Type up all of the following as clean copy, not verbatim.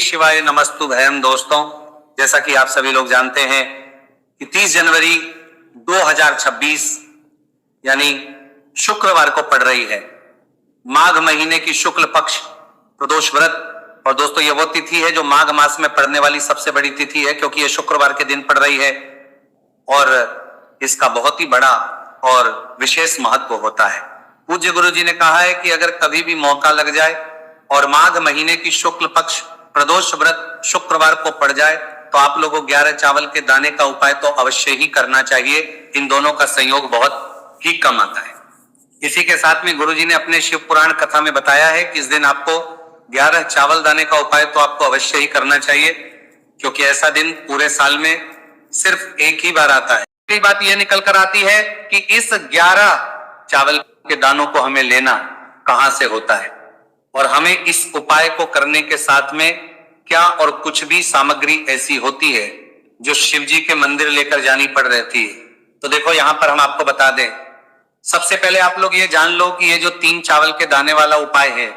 शिवाय नमस्तु भयम। दोस्तों, जैसा कि आप सभी लोग जानते हैं कि 30 जनवरी 2026 यानी शुक्रवार को पड़ रही है माघ महीने की शुक्ल पक्ष प्रदोष व्रत। और दोस्तों, यह वो तिथि है जो माघ मास में पड़ने वाली सबसे बड़ी तिथि है, क्योंकि यह शुक्रवार के दिन पड़ रही है और इसका बहुत ही बड़ा और विशेष महत्व होता है। पूज्य गुरु जी ने कहा है कि अगर कभी भी मौका लग जाए और माघ महीने की शुक्ल पक्ष प्रदोष व्रत शुक्रवार को पड़ जाए तो आप लोगों को 11 चावल के दाने का उपाय तो अवश्य ही करना चाहिए। इन दोनों का संयोग बहुत ही कम आता है। इसी के साथ में गुरु जी ने अपने शिव पुराण कथा में बताया है कि इस दिन आपको 11 चावल दाने का उपाय तो आपको अवश्य ही करना चाहिए, क्योंकि ऐसा दिन पूरे साल में सिर्फ एक ही बार आता है। दूसरी बात यह निकल कर आती है कि इस 11 चावल के दानों को हमें लेना कहां से होता है और हमें इस उपाय को करने के साथ में क्या और कुछ भी सामग्री ऐसी होती है जो शिव जी के मंदिर लेकर जानी पड़ रहती है। तो देखो, यहां पर हम आपको बता दें। सबसे पहले आप लोग ये जान लो कि ये जो 3 चावल के दाने वाला उपाय है,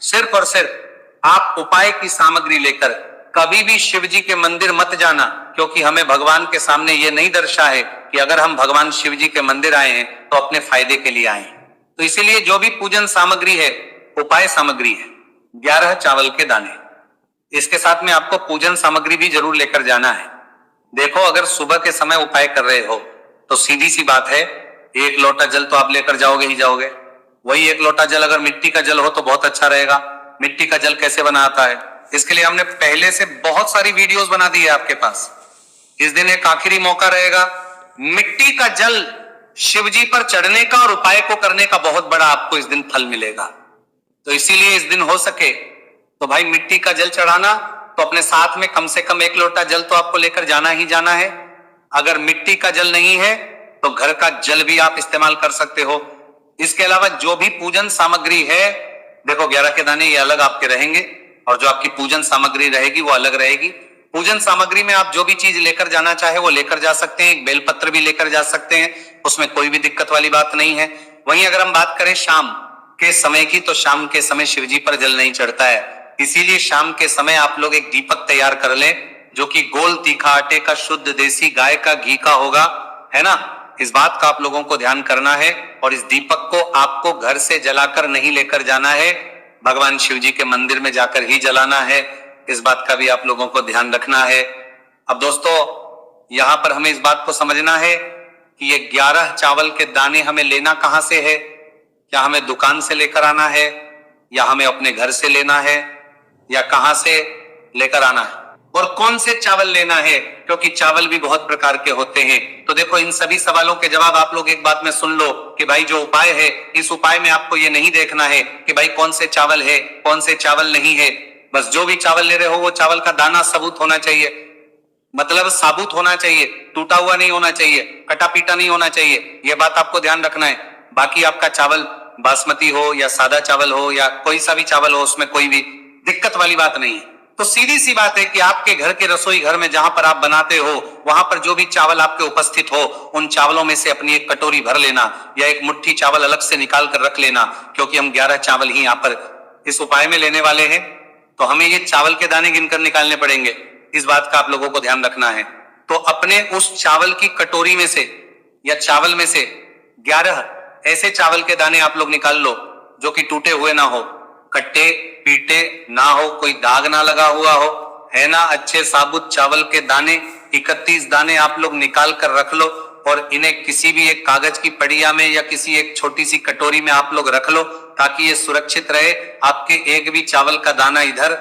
सिर्फ और सिर्फ आप उपाय की सामग्री लेकर कभी भी शिव जी के मंदिर मत जाना, क्योंकि हमें भगवान के सामने ये नहीं दर्शा है कि अगर हम भगवान शिव जी के मंदिर आए हैं तो अपने फायदे के लिए आए हैं। तो इसीलिए जो भी पूजन सामग्री है, उपाय सामग्री है 11 चावल के दाने। इसके साथ में आपको पूजन सामग्री भी जरूर लेकर जाना है। देखो, अगर सुबह के समय उपाय कर रहे हो तो सीधी सी बात है, 1 लोटा जल तो आप लेकर जाओगे ही जाओगे। वही 1 लोटा जल अगर मिट्टी का जल हो तो बहुत अच्छा रहेगा। मिट्टी का जल कैसे बना आता है, इसके लिए हमने पहले से बहुत सारी वीडियोस बना दी है आपके पास। इस दिन एक आखिरी मौका रहेगा, मिट्टी का जल शिव जी पर चढ़ने का और उपाय को करने का बहुत बड़ा आपको इस दिन फल मिलेगा। तो इसीलिए इस दिन हो सके तो भाई मिट्टी का जल चढ़ाना, तो अपने साथ में कम से कम 1 लोटा जल तो आपको लेकर जाना ही जाना है। अगर मिट्टी का जल नहीं है तो घर का जल भी आप इस्तेमाल कर सकते हो। इसके अलावा जो भी पूजन सामग्री है, देखो 11 के दाने ये अलग आपके रहेंगे और जो आपकी पूजन सामग्री रहेगी वो अलग रहेगी। पूजन सामग्री में आप जो भी चीज लेकर जाना चाहे वो लेकर जा सकते हैं। एक बेलपत्र भी लेकर जा सकते हैं, उसमें कोई भी दिक्कत वाली बात नहीं है। वहीं अगर हम बात करें शाम के समय की, तो शाम के समय शिव जी पर जल नहीं चढ़ता है। इसीलिए शाम के समय आप लोग एक दीपक तैयार कर लें, जो कि गोल तीखा आटे का शुद्ध देसी गाय का घी का होगा, है ना। इस बात का आप लोगों को ध्यान करना है और इस दीपक को आपको घर से जलाकर नहीं लेकर जाना है, भगवान शिव जी के मंदिर में जाकर ही जलाना है। इस बात का भी आप लोगों को ध्यान रखना है। अब दोस्तों, यहां पर हमें इस बात को समझना है कि ये 11 चावल के दाने हमें लेना कहां से है। क्या हमें दुकान से लेकर आना है, या हमें अपने घर से लेना है, या कहां से लेकर आना है, और कौन से चावल लेना है, क्योंकि चावल भी बहुत प्रकार के होते हैं। तो देखो, इन सभी सवालों के जवाब आप लोग एक बात में सुन लो कि भाई जो उपाय है, इस उपाय में आपको ये नहीं देखना है कि भाई कौन से चावल है कौन से चावल नहीं है। बस जो भी चावल ले रहे हो वो चावल का दाना सबूत होना चाहिए, मतलब साबुत होना चाहिए, टूटा हुआ नहीं होना चाहिए, कटा पीटा नहीं होना चाहिए। यह बात आपको ध्यान रखना है। बाकी आपका चावल बासमती हो या सादा चावल हो या कोई सा भी चावल हो, उसमें कोई भी दिक्कत वाली बात नहीं है। तो सीधी सी बात है कि आपके घर के रसोई घर में जहां पर आप बनाते हो, वहां पर जो भी चावल आपके उपस्थित हो, उन चावलों में से अपनी एक कटोरी भर लेना या एक मुट्ठी चावल अलग से निकाल कर रख लेना, क्योंकि हम 11 चावल ही यहाँ पर इस उपाय में लेने वाले हैं। तो हमें ये चावल के दाने गिनकर निकालने पड़ेंगे। इस बात का आप लोगों को ध्यान रखना है। तो अपने उस चावल की कटोरी में से या चावल में से 11 ऐसे चावल के दाने आप लोग निकाल लो जो कि टूटे हुए ना हो, कट्टे पीटे ना हो, कोई दाग ना लगा हुआ हो, है ना। अच्छे साबुत चावल के दाने 31 दाने आप लोग निकाल कर रख लो और इन्हें किसी भी एक कागज की पड़िया में या किसी एक छोटी सी कटोरी में आप लोग रख लो, ताकि ये सुरक्षित रहे। आपके एक भी चावल का दाना इधर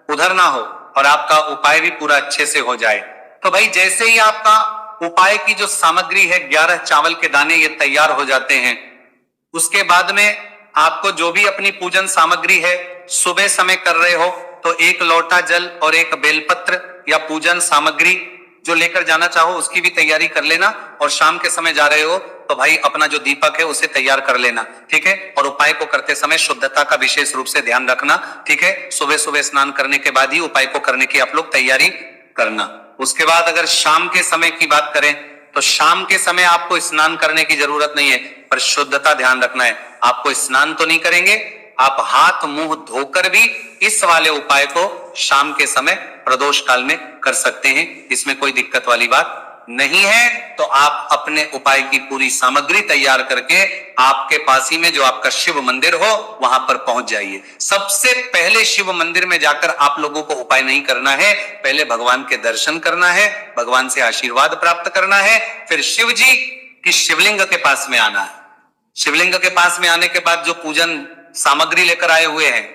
उधर ना हो और आपका उपाय भी पूरा अच्छे से हो जाए। तो भाई, जैसे ही आपका उपाय की जो सामग्री है 11 चावल के दाने ये तैयार हो जाते हैं, उसके बाद में आपको जो भी अपनी पूजन सामग्री है सुबह समय कर रहे हो तो 1 लोटा जल और 1 बेलपत्र या पूजन सामग्री जो लेकर जाना चाहो उसकी भी तैयारी कर लेना। और शाम के समय जा रहे हो तो भाई अपना जो दीपक है उसे तैयार कर लेना, ठीक है। और उपाय को करते समय शुद्धता का विशेष रूप से ध्यान रखना, ठीक है। सुबह सुबह स्नान करने के बाद ही उपाय को करने की आप लोग तैयारी करना। उसके बाद अगर शाम के समय की बात करें तो शाम के समय आपको स्नान करने की जरूरत नहीं है, पर शुद्धता ध्यान रखना है। आपको स्नान तो नहीं करेंगे, आप हाथ मुंह धोकर भी इस वाले उपाय को शाम के समय प्रदोष काल में कर सकते हैं। इसमें कोई दिक्कत वाली बात नहीं है। तो आप अपने उपाय की पूरी सामग्री तैयार करके आपके पास ही में जो आपका शिव मंदिर हो वहां पर पहुंच जाइए। सबसे पहले शिव मंदिर में जाकर आप लोगों को उपाय नहीं करना है, पहले भगवान के दर्शन करना है, भगवान से आशीर्वाद प्राप्त करना है, फिर शिव जी की शिवलिंग के पास में आना है। शिवलिंग के पास में आने के बाद जो पूजन सामग्री लेकर आए हुए हैं,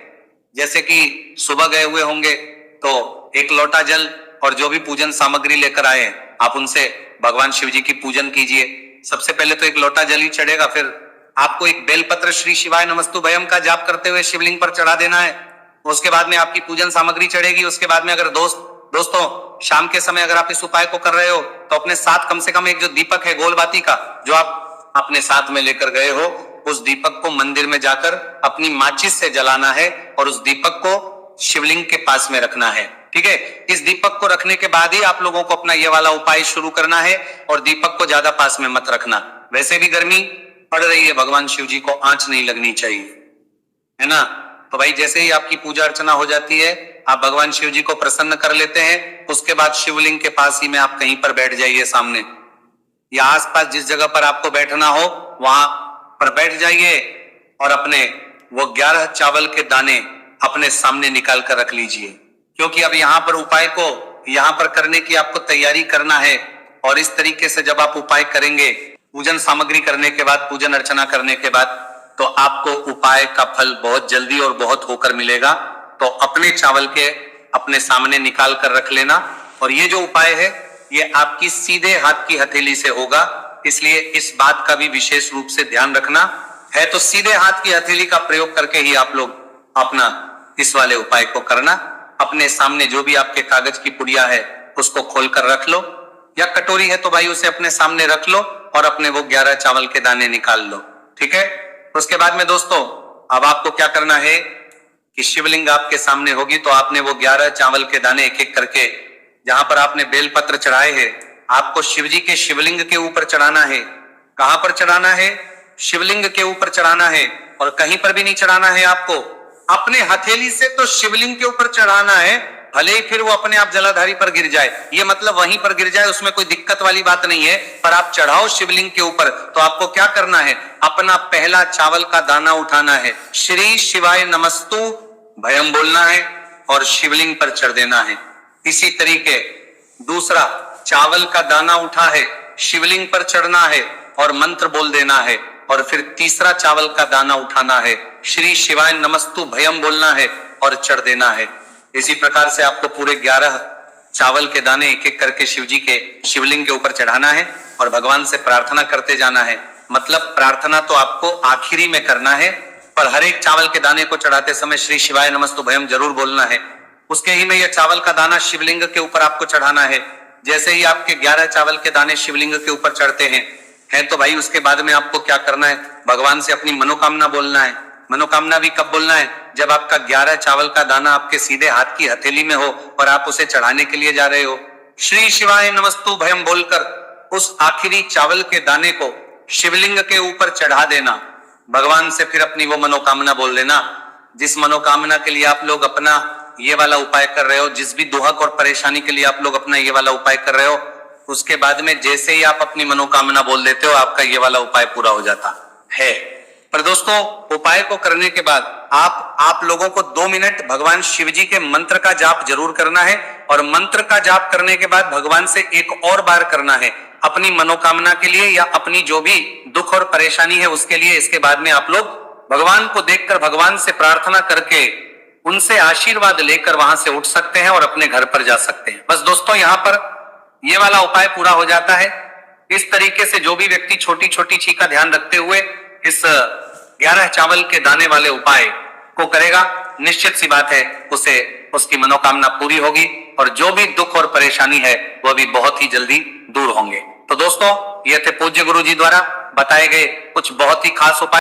जैसे कि सुबह गए हुए होंगे तो एक लोटा जल और जो भी पूजन सामग्री लेकर आए हैं आप उनसे भगवान शिव जी की पूजन कीजिए। सबसे पहले तो एक लोटा जल ही चढ़ेगा, फिर आपको एक बेलपत्र श्री शिवाय नमस्तुभयम का जाप करते हुए शिवलिंग पर चढ़ा देना है। उसके बाद में आपकी पूजन सामग्री चढ़ेगी। उसके बाद में अगर दोस्तों शाम के समय अगर आप इस उपाय को कर रहे हो तो अपने साथ कम से कम एक जो दीपक है गोल बाती का जो आप अपने साथ में लेकर गए हो, उस दीपक को मंदिर में जाकर अपनी माचिस से जलाना है और उस दीपक को शिवलिंग के पास में रखना है। ठीक है, इस दीपक को रखने के बाद ही आप लोगों को अपना ये वाला उपाय शुरू करना है और दीपक को ज्यादा पास में मत रखना। वैसे भी गर्मी पड़ रही है, भगवान शिव जी को आंच नहीं लगनी चाहिए, है ना। तो भाई जैसे ही आपकी पूजा अर्चना हो जाती है, आप भगवान शिव जी को प्रसन्न कर लेते हैं, उसके बाद शिवलिंग के पास ही में आप कहीं पर बैठ जाइए सामने या आसपास जिस जगह पर आपको बैठना हो वहां पर बैठ जाइए और अपने वो 11 चावल के दाने अपने सामने निकाल कर रख लीजिए, क्योंकि अब यहाँ पर उपाय को यहाँ पर करने की आपको तैयारी करना है। और इस तरीके से जब आप उपाय करेंगे, पूजन सामग्री करने के बाद, पूजन अर्चना करने के बाद, तो आपको उपाय का फल बहुत जल्दी और बहुत होकर मिलेगा। तो अपने चावल के अपने सामने निकाल कर रख लेना। और ये जो उपाय है ये आपकी सीधे हाथ की हथेली से होगा, इसलिए इस बात का भी विशेष रूप से ध्यान रखना है। तो सीधे हाथ की हथेली का प्रयोग करके ही आप लोग अपना इस वाले उपाय को करना। अपने सामने जो भी आपके कागज की पुड़िया है उसको खोलकर रख लो, या कटोरी है तो भाई उसे अपने सामने रख लो और अपने वो 11 चावल के दाने निकाल लो। ठीक है, उसके बाद में दोस्तों अब आपको क्या करना है कि शिवलिंग आपके सामने होगी तो आपने वो 11 चावल के दाने एक एक करके जहां पर आपने बेलपत्र चढ़ाए हैं आपको शिव जी के शिवलिंग के ऊपर चढ़ाना है। कहां पर चढ़ाना है? शिवलिंग के ऊपर चढ़ाना है, और कहीं पर भी नहीं चढ़ाना है आपको, अपने हथेली से तो शिवलिंग के ऊपर चढ़ाना है। भले ही फिर वो अपने आप जलाधारी पर गिर जाए, ये मतलब वहीं पर गिर जाए, उसमें कोई दिक्कत वाली बात नहीं है, पर आप चढ़ाओ शिवलिंग के ऊपर। तो आपको क्या करना है, अपना पहला चावल का दाना उठाना है, श्री शिवाय नमस्तु भयम बोलना है और शिवलिंग पर चढ़ देना है। इसी तरीके दूसरा चावल का दाना उठा है, शिवलिंग पर चढ़ना है और मंत्र बोल देना है। और फिर तीसरा चावल का दाना उठाना है, श्री शिवाय नमस्तु भयम बोलना है और चढ़ देना है। इसी प्रकार से आपको पूरे 11 चावल के दाने एक एक करके शिव जी के शिवलिंग के ऊपर चढ़ाना है और भगवान से प्रार्थना करते जाना है। मतलब प्रार्थना तो आपको आखिरी में करना है, पर हर एक चावल के दाने को चढ़ाते समय श्री शिवाय नमस्तु भयम जरूर बोलना है। उसके ही में यह चावल का दाना शिवलिंग के ऊपर आपको चढ़ाना है। जैसे ही आपके 11 चावल के दाने शिवलिंग के ऊपर चढ़ते हैं तो भाई उसके बाद में आपको क्या करना है, भगवान से अपनी मनोकामना बोलना है। मनोकामना भी कब बोलना है? जब आपका 11 चावल का दाना आपके सीधे हाथ की हथेली में हो और आप उसे चढ़ाने के लिए जा रहे हो। श्री शिवाय नमस्तु भयम बोलकर उस आखिरी चावल के दाने को शिवलिंग के ऊपर चढ़ा देना। भगवान से फिर अपनी वो मनोकामना बोल देना, जिस मनोकामना के लिए आप लोग अपना ये वाला उपाय कर रहे हो, जिस भी दुहक और परेशानी के लिए आप लोग अपना ये वाला उपाय कर रहे हो, उसके बाद में जैसे ही आप अपनी मनोकामना बोल देते हो आपका ये वाला उपाय पूरा हो जाता है। पर दोस्तों उपाय को करने के बाद आप लोगों को 2 मिनट भगवान शिव जी के मंत्र का जाप जरूर करना है। और मंत्र का जाप करने के बाद भगवान से एक और बार करना है अपनी मनोकामना के लिए या अपनी जो भी दुख और परेशानी है उसके लिए। इसके बाद में आप लोग भगवान को देखकर भगवान से प्रार्थना करके उनसे आशीर्वाद लेकर वहां से उठ सकते हैं और अपने घर पर जा सकते हैं। बस दोस्तों यहाँ पर ये वाला उपाय पूरा हो जाता है। इस तरीके से जो भी व्यक्ति छोटी छोटी चीज का ध्यान रखते हुए इस 11 चावल के दाने वाले उपाय को करेगा, निश्चित सी बात है उसे उसकी मनोकामना पूरी होगी और जो भी दुख और परेशानी है वह भी बहुत ही जल्दी दूर होंगे। तो दोस्तों ये थे पूज्य गुरु जी द्वारा बताए गए कुछ बहुत ही खास उपाय।